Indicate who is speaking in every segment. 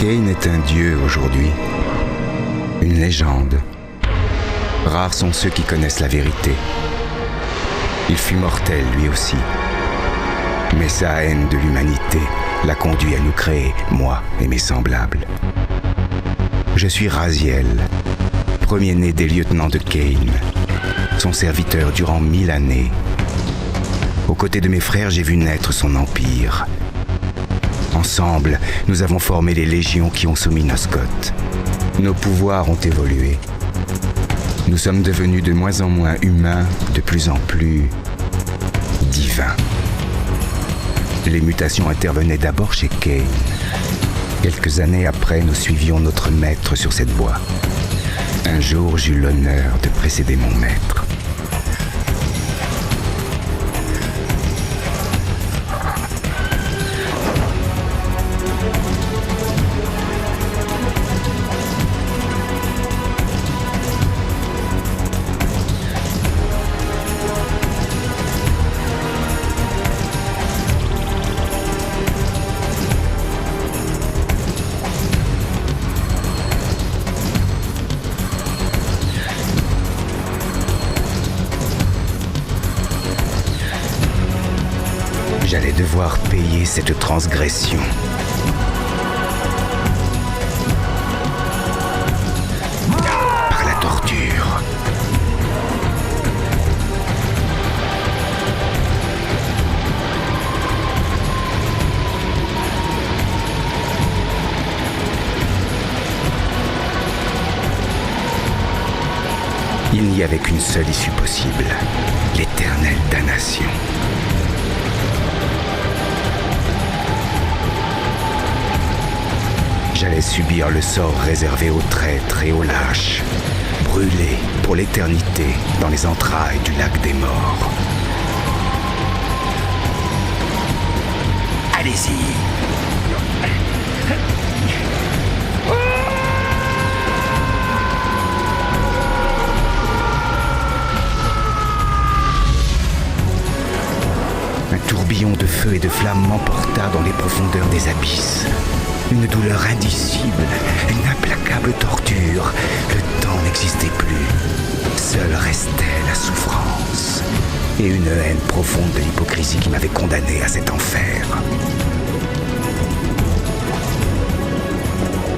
Speaker 1: Cain est un dieu aujourd'hui, une légende. Rares sont ceux qui connaissent la vérité. Il fut mortel lui aussi. Mais sa haine de l'humanité l'a conduit à nous créer, moi et mes semblables. Je suis Raziel, premier-né des lieutenants de Cain, son serviteur durant 1000 années. Aux côtés de mes frères, j'ai vu naître son empire. Ensemble, nous avons formé les légions qui ont soumis Nosgoth. Nos pouvoirs ont évolué. Nous sommes devenus de moins en moins humains, de plus en plus divins. Les mutations intervenaient d'abord chez Cain. Quelques années après, nous suivions notre maître sur cette voie. Un jour, j'eus l'honneur de précéder mon maître. J'allais devoir payer cette transgression. Par la torture. Il n'y avait qu'une seule issue possible, l'éternelle damnation. J'allais subir le sort réservé aux traîtres et aux lâches, brûlés pour l'éternité dans les entrailles du lac des morts. Allez-y! Un tourbillon de feu et de flammes m'emporta dans les profondeurs des abysses. Une douleur indicible, une implacable torture. Le temps n'existait plus. Seule restait la souffrance. Et une haine profonde de l'hypocrisie qui m'avait condamné à cet enfer.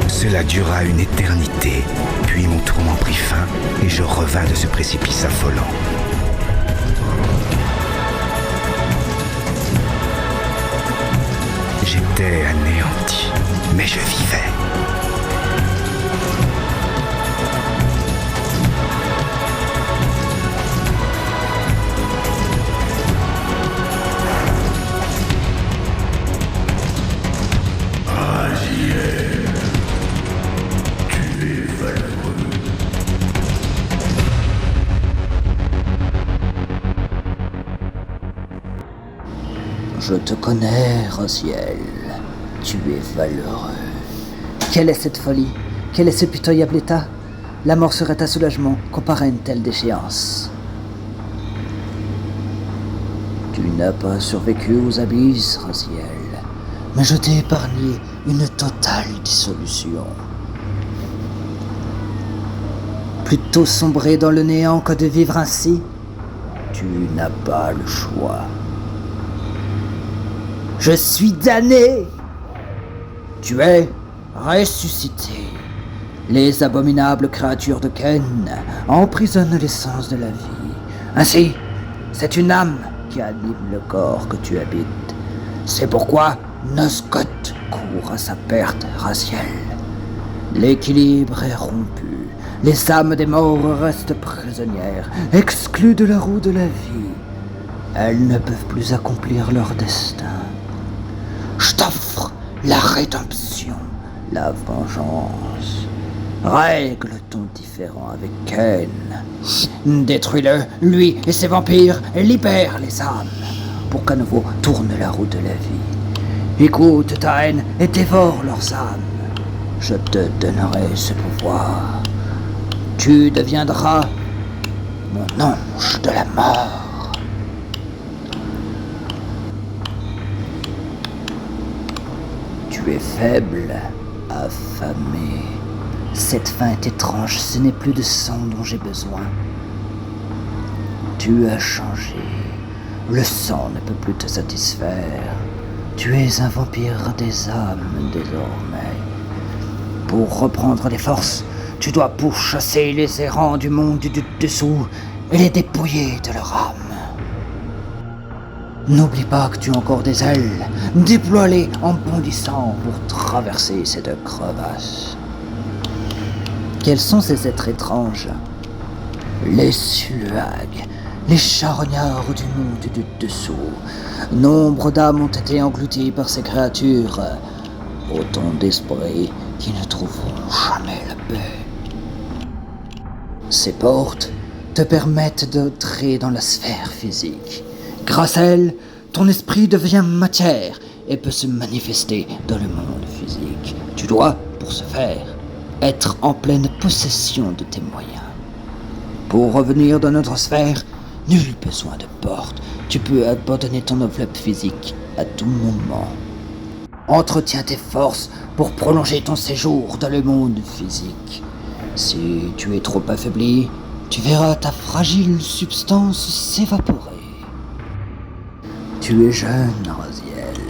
Speaker 1: Cela dura une éternité. Puis mon tourment prit fin et je revins de ce précipice affolant. J'étais anéanti, mais je vivais.
Speaker 2: Raziel, tu es valeureux.
Speaker 3: Je te connais, Raziel. Tu es valeureux. Quelle est cette folie? Quel est ce pitoyable état? La mort serait un soulagement comparé à une telle déchéance. Tu n'as pas survécu aux abysses, Raziel, mais je t'ai épargné une totale dissolution. Plutôt sombrer dans le néant que de vivre ainsi, tu n'as pas le choix. Je suis damné! Tu es ressuscité. Les abominables créatures de Cain emprisonnent l'essence de la vie. Ainsi, c'est une âme qui anime le corps que tu habites. C'est pourquoi Nosgoth court à sa perte, Raziel. L'équilibre est rompu. Les âmes des morts restent prisonnières, exclues de la roue de la vie. Elles ne peuvent plus accomplir leur destin. Je t'offre la rédemption, la vengeance. Règle ton différend avec Cain. Détruis-le, lui et ses vampires, libère les âmes, pour qu'à nouveau tourne la roue de la vie. Écoute ta haine et dévore leurs âmes. Je te donnerai ce pouvoir. Tu deviendras mon ange de la mort. Tu es faible, affamé. Cette faim est étrange, ce n'est plus de sang dont j'ai besoin. Tu as changé. Le sang ne peut plus te satisfaire. Tu es un vampire des âmes désormais. Pour reprendre les forces, tu dois pourchasser les errants du monde du dessous et les dépouiller de leur âme. N'oublie pas que tu as encore des ailes. Déploie-les en bondissant pour traverser cette crevasse. Quels sont ces êtres étranges? Les Sluags, les charognards du monde du dessous. Nombre d'âmes ont été englouties par ces créatures. Autant d'esprits qui ne trouveront jamais la paix. Ces portes te permettent d'entrer dans la sphère physique. Grâce à elles, ton esprit devient matière et peut se manifester dans le monde physique. Tu dois, pour ce faire, être en pleine possession de tes moyens. Pour revenir dans notre sphère, nul besoin de porte. Tu peux abandonner ton enveloppe physique à tout moment. Entretiens tes forces pour prolonger ton séjour dans le monde physique. Si tu es trop affaibli, tu verras ta fragile substance s'évaporer. Tu es jeune, Raziel.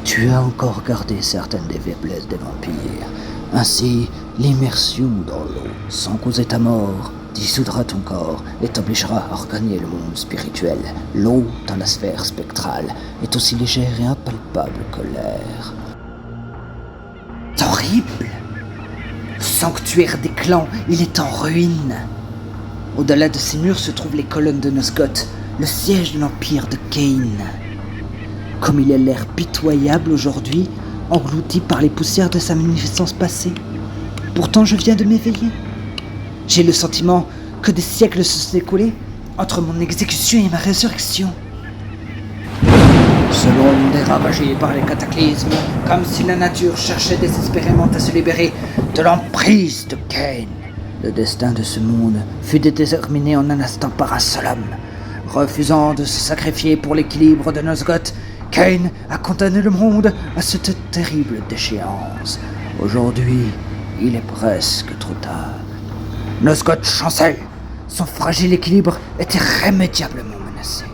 Speaker 3: Tu as encore gardé certaines des faiblesses des vampires. Ainsi, l'immersion dans l'eau, sans causer ta mort, dissoudra ton corps et t'obligera à regagner le monde spirituel. L'eau, dans la sphère spectrale, est aussi légère et impalpable que l'air. Horrible! Le sanctuaire des clans, il est en ruine. Au-delà de ces murs se trouvent les colonnes de Nosgoth, le siège de l'empire de Cain. Comme il a l'air pitoyable aujourd'hui, englouti par les poussières de sa magnificence passée. Pourtant, je viens de m'éveiller. J'ai le sentiment que des siècles se sont écoulés entre mon exécution et ma résurrection. Ce monde est ravagé par les cataclysmes, comme si la nature cherchait désespérément à se libérer de l'emprise de Cain. Le destin de ce monde fut déterminé en un instant par un seul homme. Refusant de se sacrifier pour l'équilibre de Nosgoth, Cain a condamné le monde à cette terrible déchéance. Aujourd'hui, il est presque trop tard. Nosgoth chancelle. Son fragile équilibre est irrémédiablement menacé.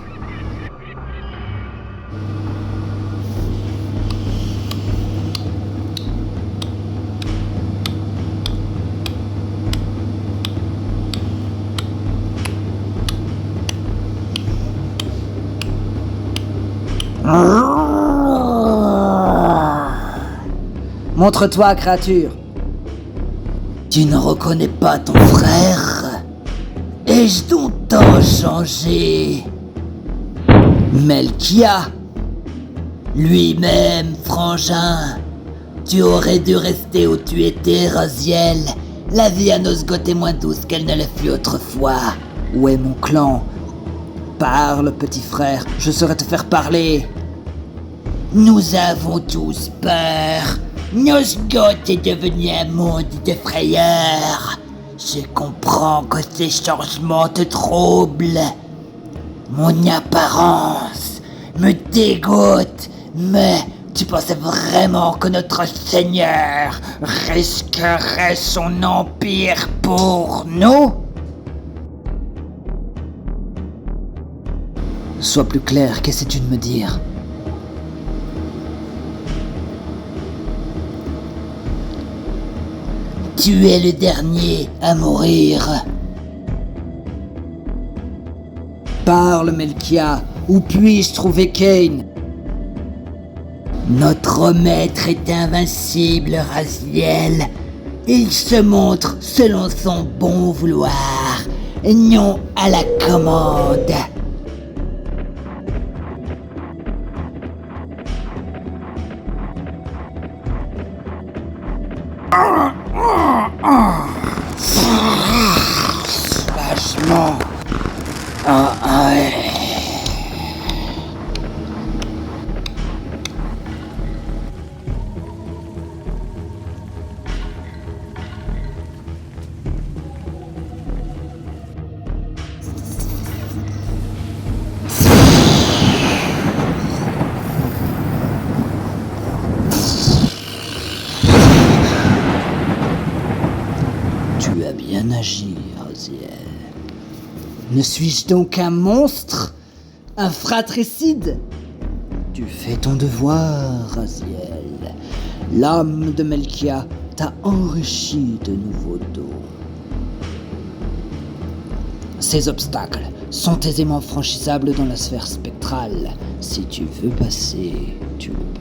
Speaker 3: Montre-toi, créature. Tu ne reconnais pas ton frère? Ai-je donc tant changé? Melkia, lui-même, frangin, tu aurais dû rester où tu étais, Raziel. La vie à Nosgoth est moins douce qu'elle ne le fut autrefois. Où est mon clan? Parle, petit frère, je saurais te faire parler. Nous avons tous peur. Nosgoth est devenu un monde de frayeur. Je comprends que ces changements te troublent. Mon apparence me dégoûte, mais tu pensais vraiment que notre Seigneur risquerait son empire pour nous? Sois plus clair, qu'essaies-tu de me dire? Tu es le dernier à mourir. Parle, Melkia. Où puis-je trouver Cain? Notre maître est invincible, Raziel. Il se montre selon son bon vouloir, non à la commande. Vachement. Ouais. agir, Raziel. Ne suis-je donc un monstre? Un fratricide? Tu fais ton devoir, Raziel. L'âme de Melkia t'a enrichi de nouveaux dons. Ces obstacles sont aisément franchissables dans la sphère spectrale. Si tu veux passer, tu le